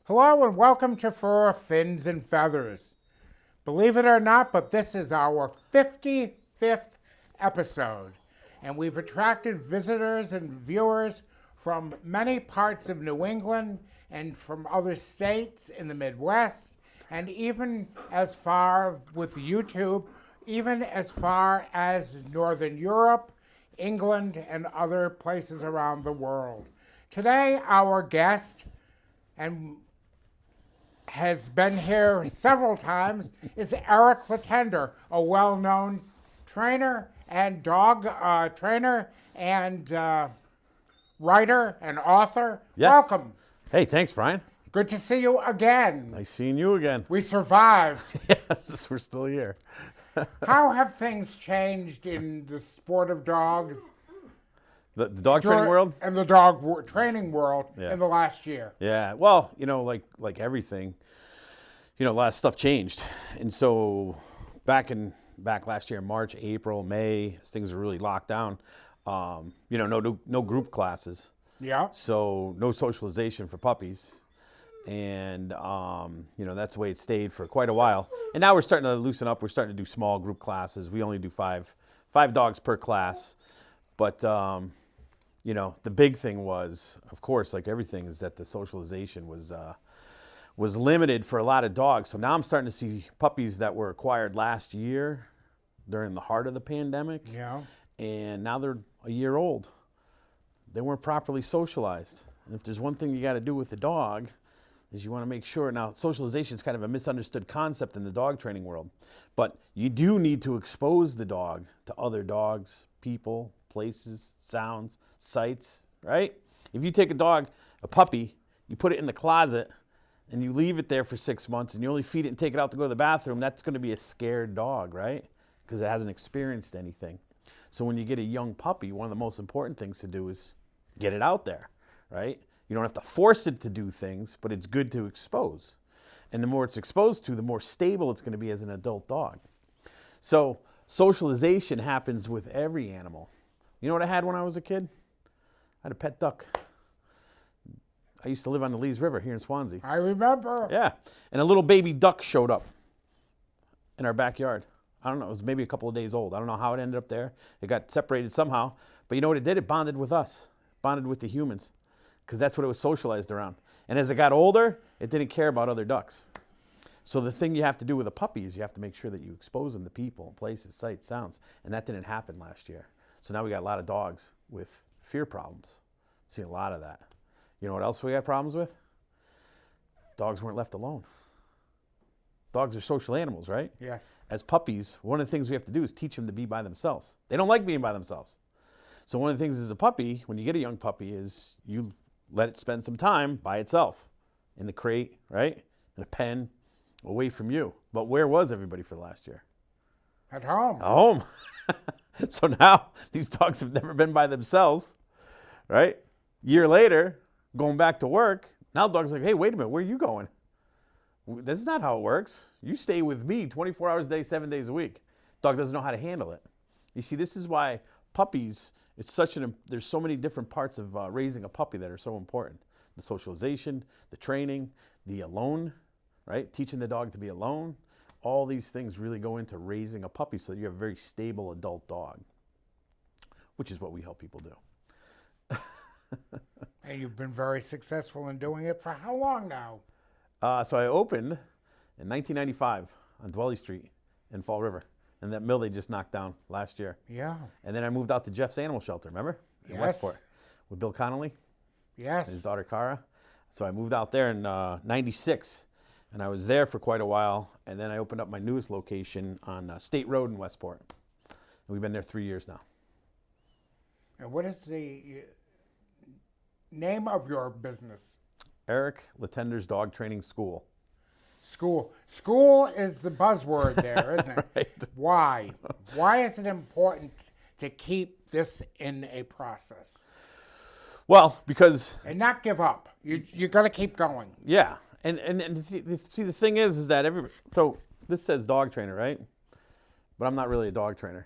Hello and welcome to Fur, Fins, and Feathers. Believe it or not, but this is our 55th episode, and we've attracted visitors and viewers from many parts of New England and from other states in the Midwest, and even as far with YouTube, even as far as Northern Europe, England, and other places around the world. Today, our guest, and has been here several times, is Eric Letendre, a well-known trainer and dog trainer and writer and author. Yes. Welcome. Hey, thanks, Brian. Good to see you again. Nice seeing you again. We survived. Yes, we're still here. How have things changed in the sport of dogs? The dog training world? And the dog training world Yeah. in the last year. Yeah, well, like everything, a lot of stuff changed. And so back last year, March, April, May, as things were really locked down, no group classes. Yeah. So no socialization for puppies. And, that's the way it stayed for quite a while. And now we're starting to loosen up. We're starting to do small group classes. We only do five dogs per class. But, the big thing was, of course, like everything, is that the socialization was limited for a lot of dogs. So now I'm starting to see puppies that were acquired last year during the heart of the pandemic. Yeah. And now they're a year old. They weren't properly socialized. And if there's one thing you got to do with the dog, is you want to make sure. Now, socialization is kind of a misunderstood concept in the dog training world, but you do need to expose the dog to other dogs, people, places, sounds, sights, right? If you take a puppy, you put it in the closet, and you leave it there for 6 months, and you only feed it and take it out to go to the bathroom, that's going to be a scared dog, right? Because it hasn't experienced anything. So when you get a young puppy, one of the most important things to do is get it out there, right? You don't have to force it to do things, but it's good to expose. And the more it's exposed to, the more stable it's going to be as an adult dog. So socialization happens with every animal. You know what I had when I was a kid? I had a pet duck. I used to live on the Lees River here in Swansea. I remember. Yeah. And a little baby duck showed up in our backyard. I don't know, it was maybe a couple of days old. I don't know how it ended up there. It got separated somehow. But you know what it did? It bonded with us, bonded with the humans, because that's what it was socialized around. And as it got older, it didn't care about other ducks. So the thing you have to do with a puppy is you have to make sure that you expose them to people, places, sights, sounds. And that didn't happen last year. So now we got a lot of dogs with fear problems. See a lot of that. You know what else we got problems with? Dogs weren't left alone. Dogs are social animals, right? Yes. As puppies, one of the things we have to do is teach them to be by themselves. They don't like being by themselves. So one of the things as a puppy, when you get a young puppy, is you let it spend some time by itself in the crate, right? In a pen, away from you. But where was everybody for the last year? At home. At home. So now these dogs have never been by themselves, right? Year later, going back to work, now the dog's like, hey, wait a minute, where are you going? This is not how it works. You stay with me 24 hours a day, 7 days a week. Dog doesn't know how to handle it. You see, this is why puppies, there's so many different parts of raising a puppy that are so important. The socialization, the training, the alone, right? Teaching the dog to be alone. All these things really go into raising a puppy so that you have a very stable adult dog, which is what we help people do. And you've been very successful in doing it for how long now? So I opened in 1995 on Dwelly Street in Fall River. And that mill they just knocked down last year. Yeah. And then I moved out to Jeff's Animal Shelter, remember? In Yes. Westport with Bill Connolly Yes. and his daughter Cara. So I moved out there in 96. And I was there for quite a while. And then I opened up my newest location on State Road in Westport. And we've been there 3 years now. And what is the name of your business? Eric Letendre's Dog Training School. School. School is the buzzword there, isn't it? Right. Why? Why is it important to keep this in a process Well, because, and not give up? You got to keep going. yeah. And see, the thing is that so this says dog trainer, right? But I'm not really a dog trainer.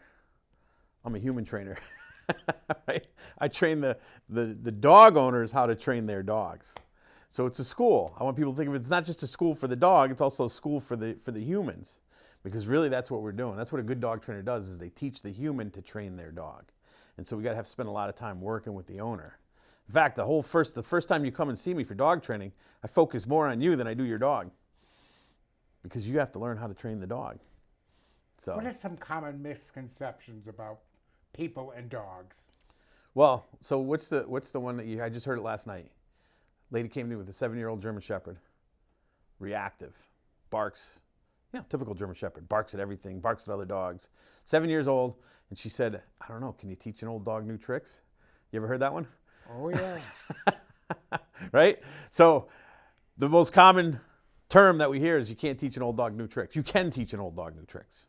I'm a human trainer. Right? I train the dog owners how to train their dogs. So it's a school. I want people to think of it, it's not just a school for the dog, it's also a school for the humans. Because really that's what we're doing. That's what a good dog trainer does, is they teach the human to train their dog. And so we got to spend a lot of time working with the owner. In fact, the first time you come and see me for dog training, I focus more on you than I do your dog. Because you have to learn how to train the dog. So What are some common misconceptions about people and dogs? well, so what's the one that I just heard it last night. Lady came to me with a 7-year-old German Shepherd. Reactive. Barks. Yeah, typical German Shepherd. Barks at everything, barks at other dogs. 7 years old, and she said, I don't know, can you teach an old dog new tricks? You ever heard that one? Oh, yeah. Right? So the most common term that we hear is you can't teach an old dog new tricks. You can teach an old dog new tricks.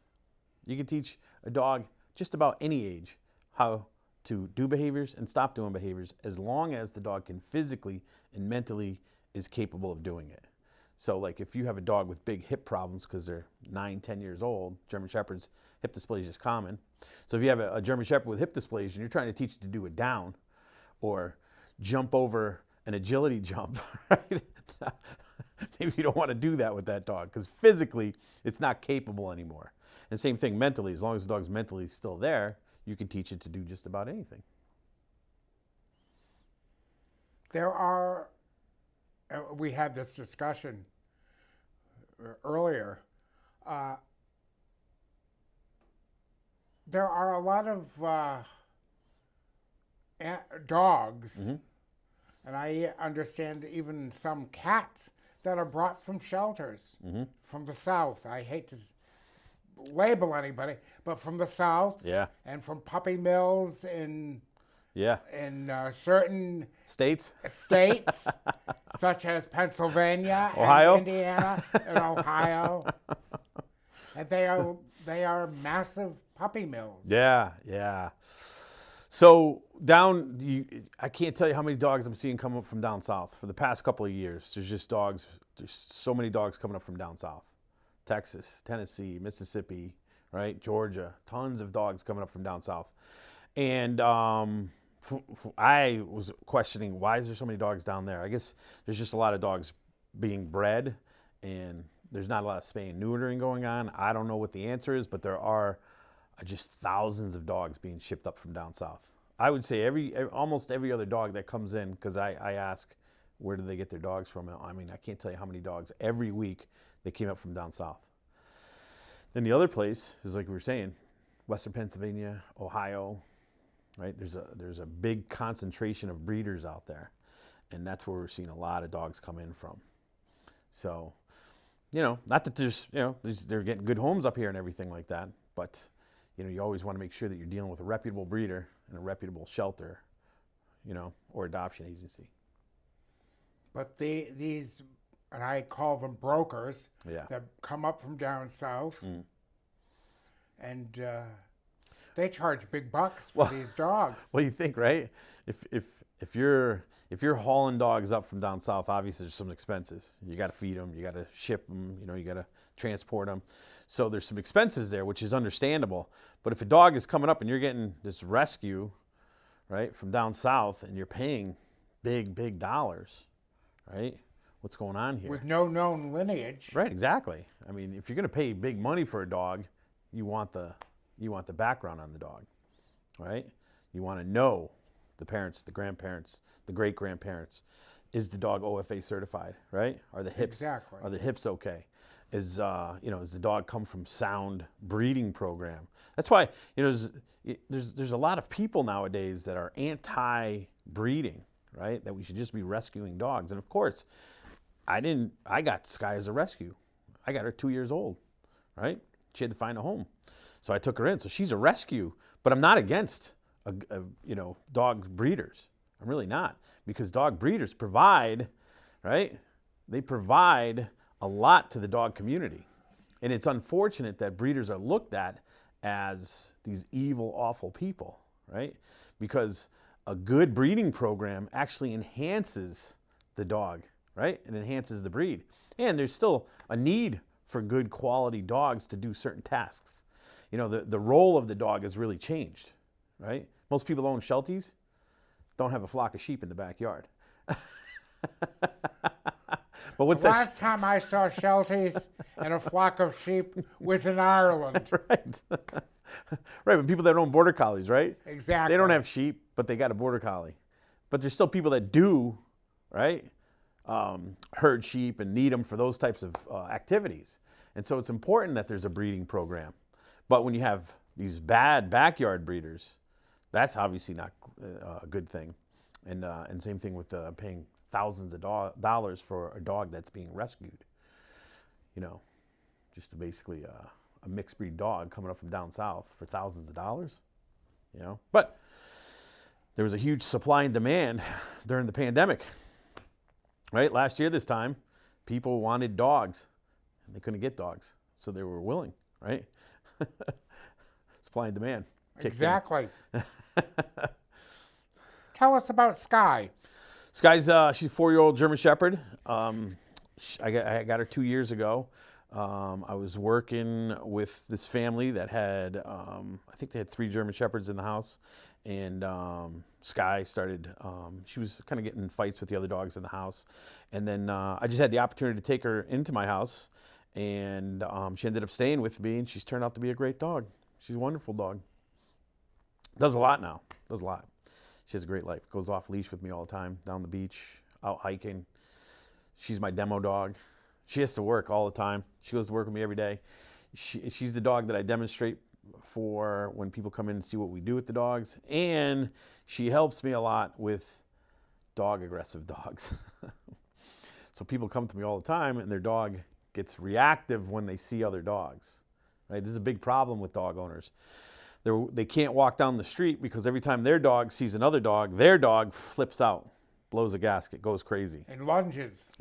You can teach a dog just about any age how to do behaviors and stop doing behaviors, as long as the dog can physically and mentally is capable of doing it. So like if you have a dog with big hip problems because they're 9, 10 years old, German Shepherds, hip dysplasia is common. So if you have a German Shepherd with hip dysplasia and you're trying to teach it to do it down or jump over an agility jump, right? Maybe you don't want to do that with that dog because physically it's not capable anymore. And same thing mentally, as long as the dog's mentally still there, you can teach it to do just about anything. We had this discussion earlier. There are a lot of dogs, and I understand even some cats that are brought from shelters from the South. I hate to label anybody, but from the South, Yeah. and from puppy mills in Yeah. certain States? states, such as Pennsylvania, Ohio? and Indiana, and Ohio, and they are massive puppy mills. Yeah, yeah. So I can't tell you how many dogs I'm seeing come up from down south for the past couple of years. There's so many dogs coming up from down south. Texas, Tennessee, Mississippi, right? Georgia, tons of dogs coming up from down south. And I was questioning, why is there so many dogs down there? I guess there's just a lot of dogs being bred, and there's not a lot of spay and neutering going on. I don't know what the answer is, but there are just thousands of dogs being shipped up from down south. I would say almost every other dog that comes in, because I ask, where do they get their dogs from? I mean, I can't tell you how many dogs every week they came up from down south. Then the other place is, like we were saying, Western Pennsylvania, Ohio, right? There's a big concentration of breeders out there, and that's where we're seeing a lot of dogs come in from. So, not that they're getting good homes up here and everything like that, but you always want to make sure that you're dealing with a reputable breeder and a reputable shelter, or adoption agency. But these, and I call them brokers, Yeah. that come up from down south, and they charge big bucks for these dogs. What do you think, right? If you're hauling dogs up from down south, obviously there's some expenses. You got to feed them, you got to ship them, you got to transport them. So there's some expenses there, which is understandable. But if a dog is coming up and you're getting this rescue, right, from down south, and you're paying big dollars, right? What's going on here? With no known lineage. Right, exactly. I mean, if you're going to pay big money for a dog, you want the background on the dog, right? You want to know the parents, the grandparents, the great grandparents. Is the dog OFA certified, right? Are the hips okay? Is the dog come from sound breeding program? That's why there's a lot of people nowadays that are anti-breeding, right? That we should just be rescuing dogs. And of course, I got Sky as a rescue. I got her 2 years old, right? She had to find a home. So I took her in. So she's a rescue, but I'm not against dog breeders. I'm really not, because dog breeders provide, right? They provide a lot to the dog community. And it's unfortunate that breeders are looked at as these evil, awful people, right? Because a good breeding program actually enhances the dog, right? It enhances the breed. And there's still a need for good quality dogs to do certain tasks. The role of the dog has really changed, right? Most people own Shelties, don't have a flock of sheep in the backyard. But what's The that? last time I saw Shelties and a flock of sheep was in Ireland. Right. Right, but people that own border collies, right? Exactly. They don't have sheep, but they got a border collie. But there's still people that do, right? Herd sheep and need them for those types of activities. And so it's important that there's a breeding program. But when you have these bad backyard breeders, that's obviously not a good thing. And same thing with paying thousands of dollars for a dog that's being rescued. You know, just to basically a mixed breed dog coming up from down south for thousands of dollars. You know, but there was a huge supply and demand during the pandemic. Right, last year this time, people wanted dogs, and they couldn't get dogs, so they were willing. Right, supply and demand. Exactly. Tell us about Sky. Sky's she's a 4-year-old German Shepherd. I got her 2 years ago. I was working with this family that had, I think they had 3 German Shepherds in the house, and Sky started, she was kind of getting in fights with the other dogs in the house, and then I just had the opportunity to take her into my house, and she ended up staying with me, and she's turned out to be a great dog. She's a wonderful dog. Does a lot now, does a lot. She has a great life. Goes off leash with me all the time, down the beach, out hiking. She's my demo dog. She has to work all the time. She goes to work with me every day. She's the dog that I demonstrate for when people come in and see what we do with the dogs. And she helps me a lot with aggressive dogs. So people come to me all the time and their dog gets reactive when they see other dogs. Right? This is a big problem with dog owners. They can't walk down the street because every time their dog sees another dog, their dog flips out, blows a gasket, goes crazy. And lunges.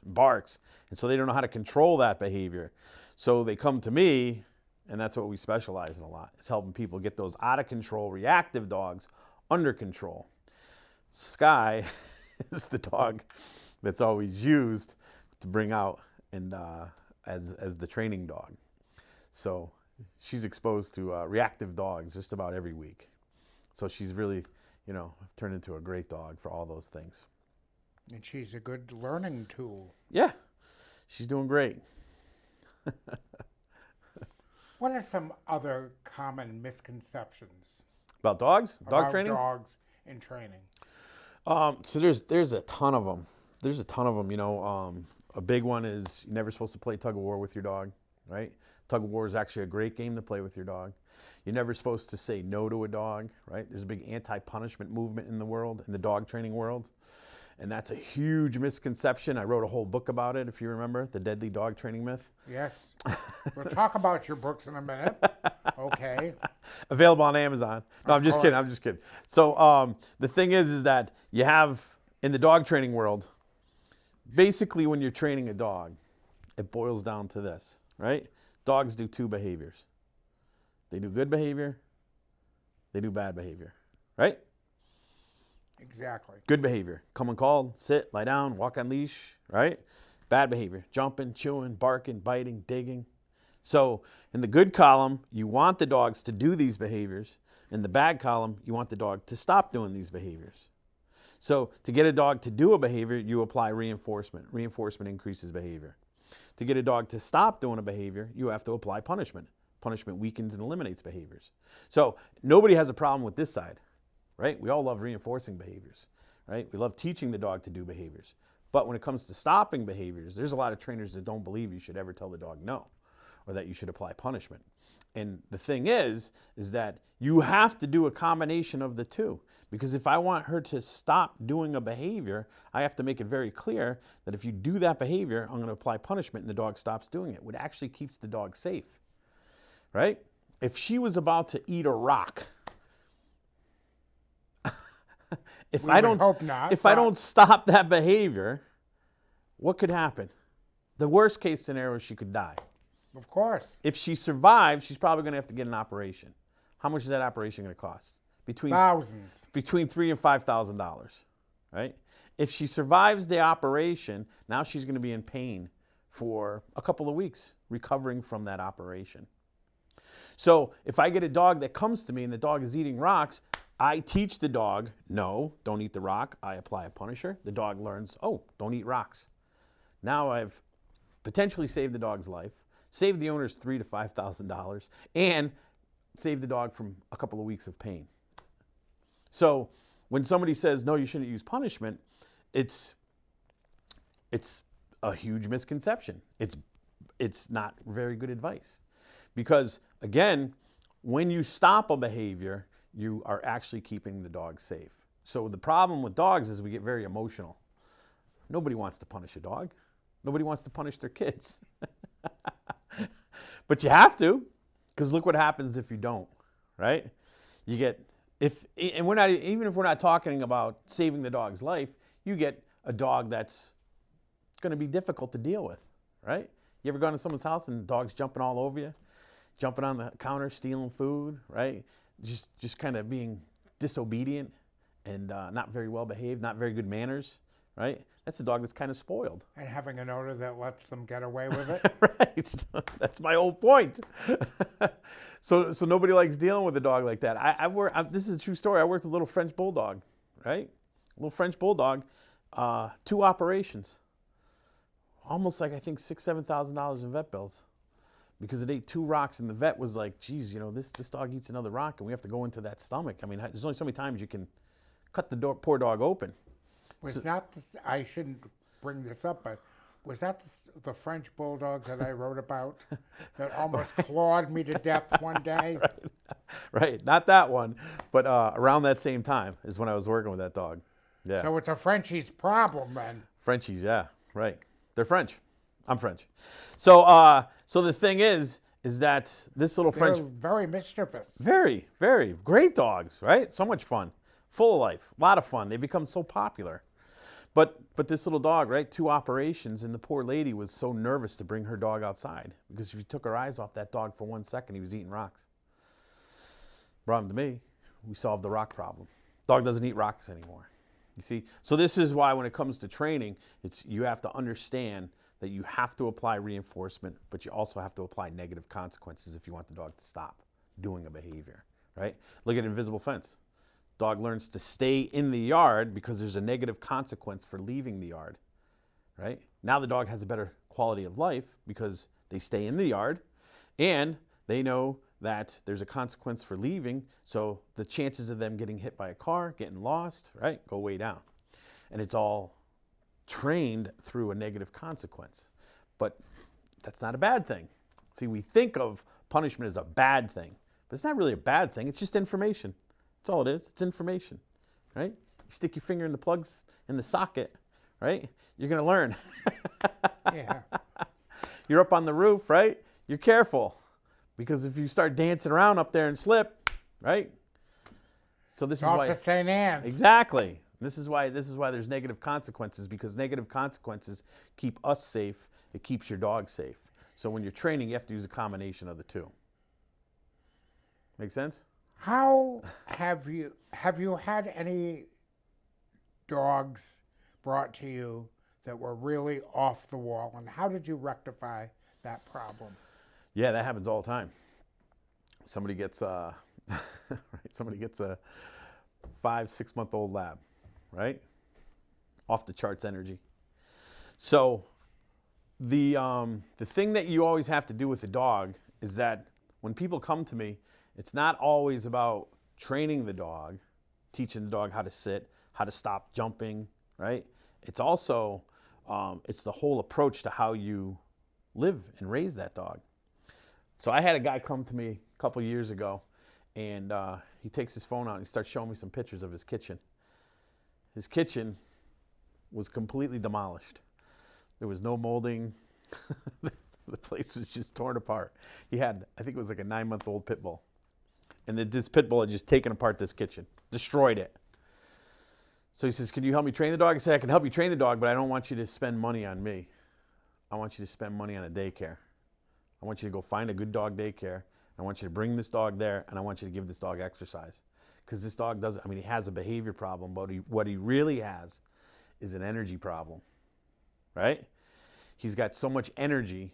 Barks. And so they don't know how to control that behavior. So they come to me, and that's what we specialize in a lot, is helping people get those out of control, reactive dogs under control. Sky is the dog that's always used to bring out and as the training dog. So she's exposed to reactive dogs just about every week. So she's really, turned into a great dog for all those things. And she's a good learning tool. Yeah, she's doing great. What are some other common misconceptions About dogs? Dog about training? dogs in training? So there's a ton of them. There's a ton of them, a big one is you're never supposed to play tug of war with your dog, right? Tug of war is actually a great game to play with your dog. You're never supposed to say no to a dog, right? There's a big anti-punishment movement in the world, in the dog training world. And that's a huge misconception. I wrote a whole book about it, if you remember, The Deadly Dog Training Myth. Yes. We'll talk about your books in a minute. Okay. Available on Amazon. No, I'm just kidding. So the thing is that you have, in the dog training world, basically when you're training a dog, it boils down to this, right? Dogs do 2 behaviors. They do good behavior, they do bad behavior, right? Exactly. Good behavior, come and call, sit, lie down, walk on leash, right? Bad behavior, jumping, chewing, barking, biting, digging. So in the good column, you want the dogs to do these behaviors. In the bad column, you want the dog to stop doing these behaviors. So to get a dog to do a behavior, you apply reinforcement. Reinforcement increases behavior. To get a dog to stop doing a behavior, you have to apply punishment. Punishment weakens and eliminates behaviors. So nobody has a problem with this side, right? We all love reinforcing behaviors, right? We love teaching the dog to do behaviors. But when it comes to stopping behaviors, there's a lot of trainers that don't believe you should ever tell the dog no, or that you should apply punishment. And the thing is that you have to do a combination of the 2. Because if I want her to stop doing a behavior, I have to make it very clear that if you do that behavior, I'm going to apply punishment and the dog stops doing it, which actually keeps the dog safe, right? If she was about to eat a rock, if I don't stop that behavior, what could happen? The worst case scenario is she could die. Of course. If she survives, she's probably going to have to get an operation. How much is that operation going to cost? Thousands. Between $3,000 and $5,000, right? If she survives the operation, now she's going to be in pain for a couple of weeks, recovering from that operation. So if I get a dog that comes to me and the dog is eating rocks, I teach the dog, no, don't eat the rock. I apply a punisher. The dog learns, oh, don't eat rocks. Now I've potentially saved the dog's life, saved the owner's $3,000 to $5,000, and saved the dog from a couple of weeks of pain. So when somebody says, no, you shouldn't use punishment, it's a huge misconception. It's not very good advice. Because, again, when you stop a behavior, you are actually keeping the dog safe. So the problem with dogs is we get very emotional. Nobody wants to punish a dog. Nobody wants to punish their kids. But you have to, because look what happens if you don't, right? You get, and we're not, even if we're not talking about saving the dog's life, you get a dog that's going to be difficult to deal with, right? You ever gone to someone's house and the dog's jumping all over you? Jumping on the counter, stealing food, right? Just kind of being disobedient and not very well behaved, not very good manners, right? That's a dog that's kind of spoiled. And having an owner that lets them get away with it. Right. That's my whole point. So nobody likes dealing with a dog like that. This is a true story. I worked with a little French bulldog, right? A little French bulldog, 2 operations. Almost like I think $6,000 to $7,000 in vet bills. Because it ate 2 rocks, and the vet was like, geez, this dog eats another rock, and we have to go into that stomach. I mean, there's only so many times you can cut the poor dog open. I shouldn't bring this up, but was that the French bulldog that I wrote about that almost clawed me to death one day? Right. Not that one, but around that same time is when I was working with that dog. Yeah. So it's a Frenchie's problem then. Frenchies, yeah, right. They're French. I'm French. So the thing is that this little French... They're very mischievous. Very, very. Great dogs, right? So much fun. Full of life. A lot of fun. They become so popular. But this little dog, right? 2 operations, and the poor lady was so nervous to bring her dog outside. Because if you took her eyes off that dog for 1 second, he was eating rocks. Brought him to me. We solved the rock problem. Dog doesn't eat rocks anymore. You see? So this is why when it comes to training, you have to understand that you have to apply reinforcement, but you also have to apply negative consequences if you want the dog to stop doing a behavior, right? Look at invisible fence. Dog learns to stay in the yard because there's a negative consequence for leaving the yard, right? Now the dog has a better quality of life because they stay in the yard and they know that there's a consequence for leaving, so the chances of them getting hit by a car, getting lost, right, go way down. And it's all trained through a negative consequence. But that's not a bad thing. See, we think of punishment as a bad thing, but it's not really a bad thing. It's just information. That's all it is. It's information, right? You stick your finger in the plugs in the socket, right? You're going to learn. Yeah. You're up on the roof, right? You're careful because if you start dancing around up there and slip, right? So this is Off why to St. Anne's. Exactly. This is why there's negative consequences, because negative consequences keep us safe. It keeps your dog safe. So when you're training, you have to use a combination of the two. Make sense? How have you had any dogs brought to you that were really off the wall, and how did you rectify that problem? Yeah, that happens all the time. Somebody gets a 5-6 month old lab, right? Off the charts energy. So the thing that you always have to do with the dog is that when people come to me, it's not always about training the dog, teaching the dog how to sit, how to stop jumping, right? It's also, it's the whole approach to how you live and raise that dog. So I had a guy come to me a couple years ago, and he takes his phone out and he starts showing me some pictures of his kitchen. His kitchen was completely demolished. There was no molding. The place was just torn apart. He had, I think it was like a 9-month-old pit bull. And this pit bull had just taken apart this kitchen, destroyed it. So he says, can you help me train the dog? I said, I can help you train the dog, but I don't want you to spend money on me. I want you to spend money on a daycare. I want you to go find a good dog daycare. I want you to bring this dog there, and I want you to give this dog exercise. Because this dog doesn't, he has a behavior problem, but what he really has is an energy problem, right? He's got so much energy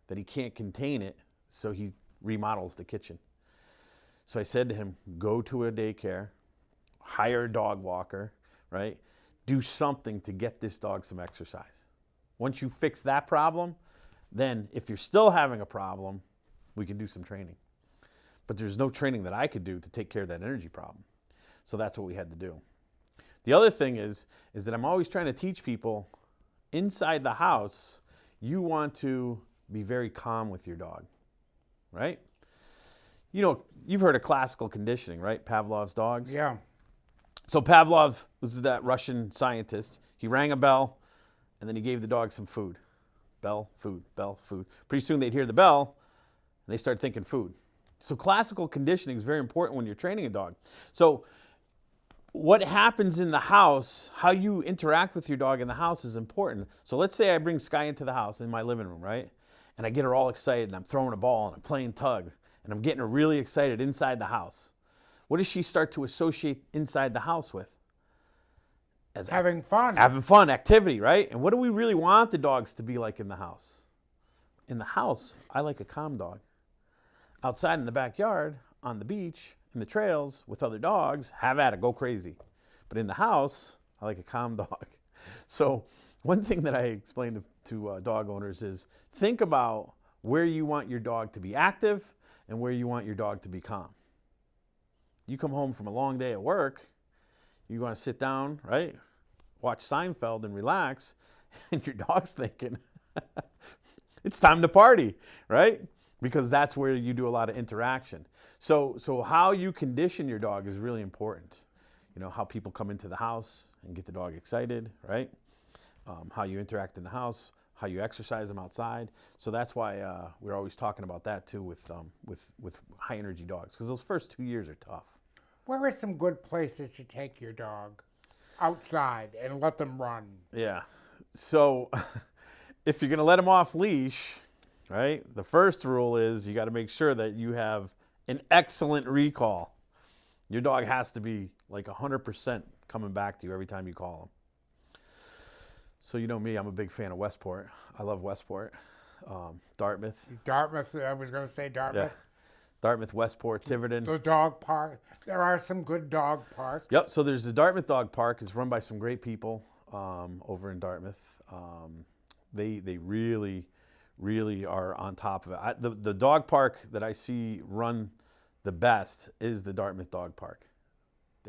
that he can't contain it, so he remodels the kitchen. So I said to him, go to a daycare, hire a dog walker, right? Do something to get this dog some exercise. Once you fix that problem, then if you're still having a problem, we can do some training. But there's no training that I could do to take care of that energy problem. So that's what we had to do. The other thing is that I'm always trying to teach people inside the house, you want to be very calm with your dog, right? You know, you've heard of classical conditioning, right? Pavlov's dogs. Yeah. So Pavlov was that Russian scientist. He rang a bell, and then he gave the dog some food. Bell, food, bell, food. Pretty soon they'd hear the bell, and they start thinking food. So classical conditioning is very important when you're training a dog. So what happens in the house, how you interact with your dog in the house is important. So let's say I bring Sky into the house in my living room, right? And I get her all excited, and I'm throwing a ball, and I'm playing tug, and I'm getting her really excited inside the house. What does she start to associate inside the house with? As having fun. Having fun, activity, right? And what do we really want the dogs to be like in the house? In the house, I like a calm dog. Outside in the backyard, on the beach, in the trails with other dogs, have at it, go crazy. But in the house, I like a calm dog. So one thing that I explain to dog owners is think about where you want your dog to be active and where you want your dog to be calm. You come home from a long day at work, you want to sit down, right? Watch Seinfeld and relax, and your dog's thinking, it's time to party, right? Because that's where you do a lot of interaction. So how you condition your dog is really important. You know, how people come into the house and get the dog excited, right? How you interact in the house, how you exercise them outside. So that's why we're always talking about that too with high energy dogs, because those first 2 years are tough. Where are some good places to take your dog outside and let them run? Yeah. So if you're going to let them off leash, right, the first rule is you got to make sure that you have an excellent recall. Your dog has to be like 100% coming back to you every time you call them. So you know me, I'm a big fan of Westport. I love Westport. Dartmouth. Dartmouth, I was going to say Dartmouth. Yeah. Dartmouth, Westport, Tiverton. The dog park. There are some good dog parks. Yep, so there's the Dartmouth Dog Park. It's run by some great people over in Dartmouth. They really are on top of it. The dog park that I see run the best is the Dartmouth Dog Park.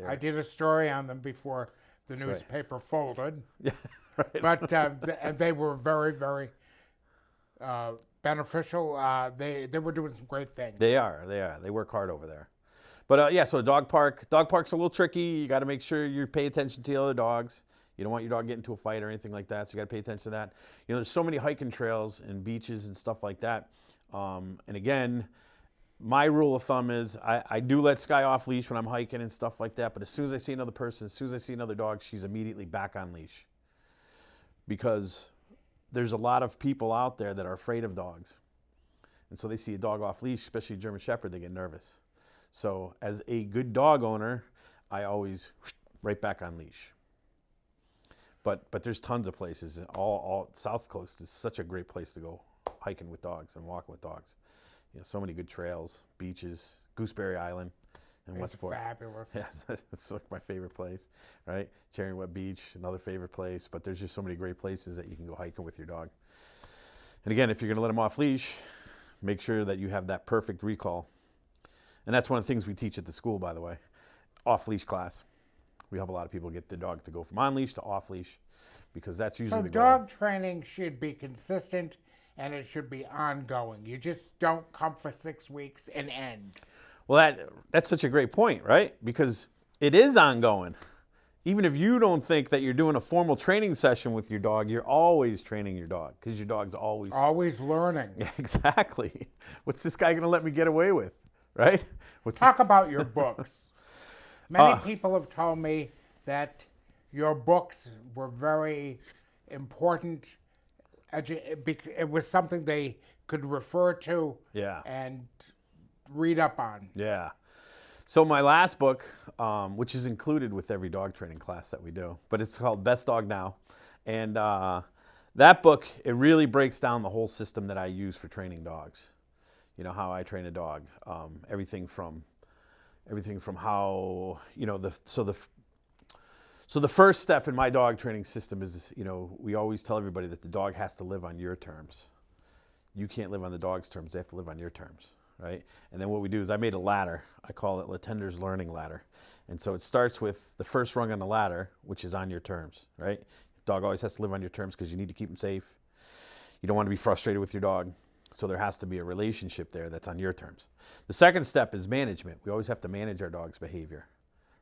I did a story on them before the newspaper folded. Yeah, right. But they were very, very beneficial. They were doing some great things. They are. They work hard over there. But yeah, so dog park's a little tricky. You got to make sure you pay attention to the other dogs. You don't want your dog getting into a fight or anything like that, so you got to pay attention to that. You know, there's so many hiking trails and beaches and stuff like that. And again, my rule of thumb is I do let Sky off leash when I'm hiking and stuff like that, but as soon as I see another person, as soon as I see another dog, she's immediately back on leash. Because there's a lot of people out there that are afraid of dogs. And so they see a dog off leash, especially a German Shepherd, they get nervous. So as a good dog owner, I always right back on leash. But there's tons of places. All South Coast is such a great place to go hiking with dogs and walking with dogs. You know, so many good trails, beaches, Gooseberry Island in Westport. It's fabulous. Yes, it's like my favorite place, right? Cherry Wet Beach, another favorite place. But there's just so many great places that you can go hiking with your dog. And again, if you're going to let them off leash, make sure that you have that perfect recall. And that's one of the things we teach at the school, by the way, off-leash class. We help a lot of people get their dog to go from on-leash to off-leash because that's usually the goal. So dog training should be consistent and it should be ongoing. You just don't come for 6 weeks and end. Well, that's such a great point, right? Because it is ongoing. Even if you don't think that you're doing a formal training session with your dog, you're always training your dog because your dog's always learning. Yeah, exactly. What's this guy going to let me get away with, right? Talk about your books. Many people have told me that your books were very important. It was something they could refer to and read up on. Yeah. So my last book, which is included with every dog training class that we do, but it's called Best Dog Now. And that book, it really breaks down the whole system that I use for training dogs. You know, how I train a dog. Everything from how, you know, So the first step in my dog training system is, we always tell everybody that the dog has to live on your terms. You can't live on the dog's terms. They have to live on your terms, right? And then what we do is I made a ladder. I call it Letendre's Learning Ladder. And so it starts with the first rung on the ladder, which is on your terms, right? Dog always has to live on your terms because you need to keep him safe. You don't want to be frustrated with your dog. So there has to be a relationship there that's on your terms. The second step is management. We always have to manage our dog's behavior,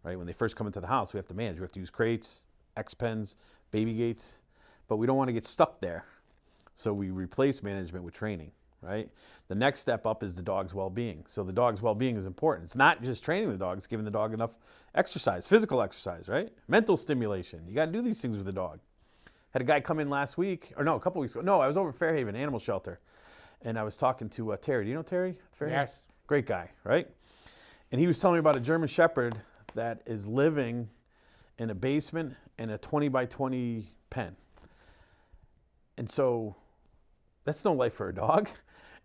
right? When they first come into the house, we have to manage. We have to use crates, X-pens, baby gates, but we don't want to get stuck there. So we replace management with training, right? The next step up is the dog's well-being. So the dog's well-being is important. It's not just training the dog, it's giving the dog enough exercise, physical exercise, right? Mental stimulation. You got to do these things with the dog. Had a guy come in last week, or no, a couple weeks ago. No, I was over at Fairhaven Animal Shelter, and I was talking to Terry. Do you know Terry? Fairhaven? Yes. Great guy, right? And he was telling me about a German Shepherd that is living in a basement in a 20 by 20 pen. And so that's no life for a dog.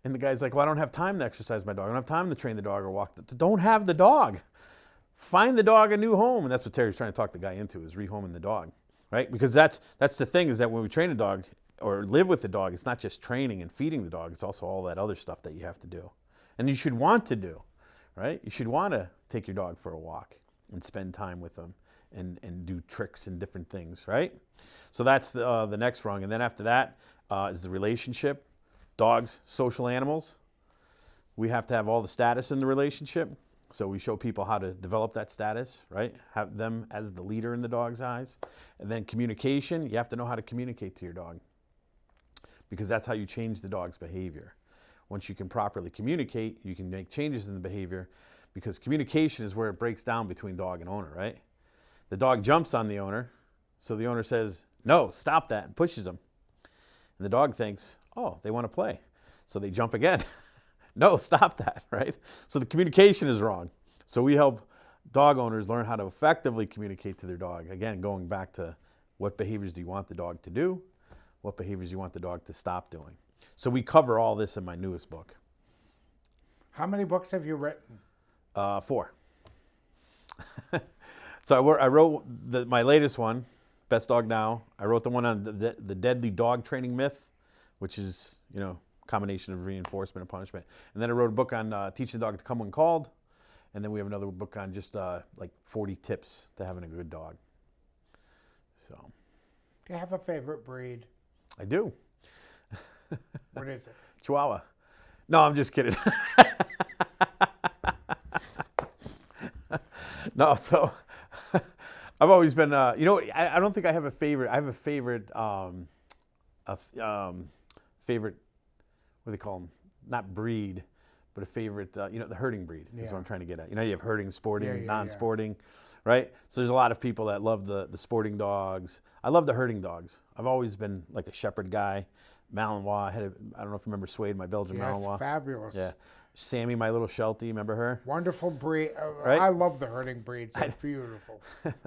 And the guy's like, well, I don't have time to exercise my dog. I don't have time to train the dog or walk. Don't have the dog. Find the dog a new home. And that's what Terry's trying to talk the guy into, is rehoming the dog, right? Because that's the thing, is that when we train a dog or live with the dog, it's not just training and feeding the dog. It's also all that other stuff that you have to do. And you should want to do, right? You should want to take your dog for a walk and spend time with them and do tricks and different things, right? So that's the next rung. And then after that is the relationship. Dogs, social animals. We have to have all the status in the relationship. So we show people how to develop that status, right? Have them as the leader in the dog's eyes. And then communication, you have to know how to communicate to your dog, because that's how you change the dog's behavior. Once you can properly communicate, you can make changes in the behavior, because communication is where it breaks down between dog and owner, right? The dog jumps on the owner, so the owner says, no, stop that, and pushes him. And the dog thinks, oh, they want to play. So they jump again. No, stop that, right? So the communication is wrong. So we help dog owners learn how to effectively communicate to their dog. Again, going back to what behaviors do you want the dog to do? What behaviors do you want the dog to stop doing? So we cover all this in my newest book. How many books have you written? 4. So I wrote my latest one, Best Dog Now. I wrote the one on the deadly dog training myth, which is, combination of reinforcement and punishment. And then I wrote a book on teaching the dog to come when called. And then we have another book on just like 40 tips to having a good dog. So. Do you have a favorite breed? I do. What is it? Chihuahua. No, I'm just kidding. No, so I've always been, I don't think I have a favorite. I have a favorite, favorite, what do they call them? Not breed, but a favorite, the herding breed is what I'm trying to get at. You have herding, sporting, non-sporting, right? So there's a lot of people that love the sporting dogs. I love the herding dogs. I've always been like a shepherd guy. Malinois, I don't know if you remember Suede, my Belgian Malinois. Yes, fabulous. Yeah. Sammy, my little Sheltie, remember her? Wonderful breed. Right? I love the herding breeds. They're beautiful.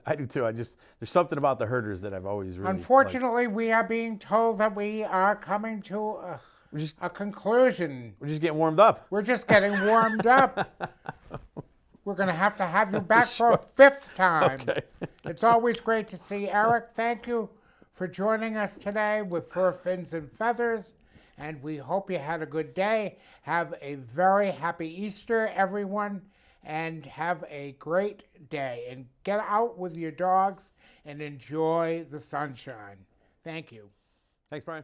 I do too. There's something about the herders that I've always really Unfortunately, we are being told that we are coming to a conclusion. We're just getting warmed up. We're just getting warmed up. We're going to have you back for a 5th time. Okay. It's always great to see Eric. Thank you for joining us today with Fur, Fins, and Feathers. And we hope you had a good day. Have a very happy Easter, everyone. And have a great day. And get out with your dogs and enjoy the sunshine. Thank you. Thanks, Brian.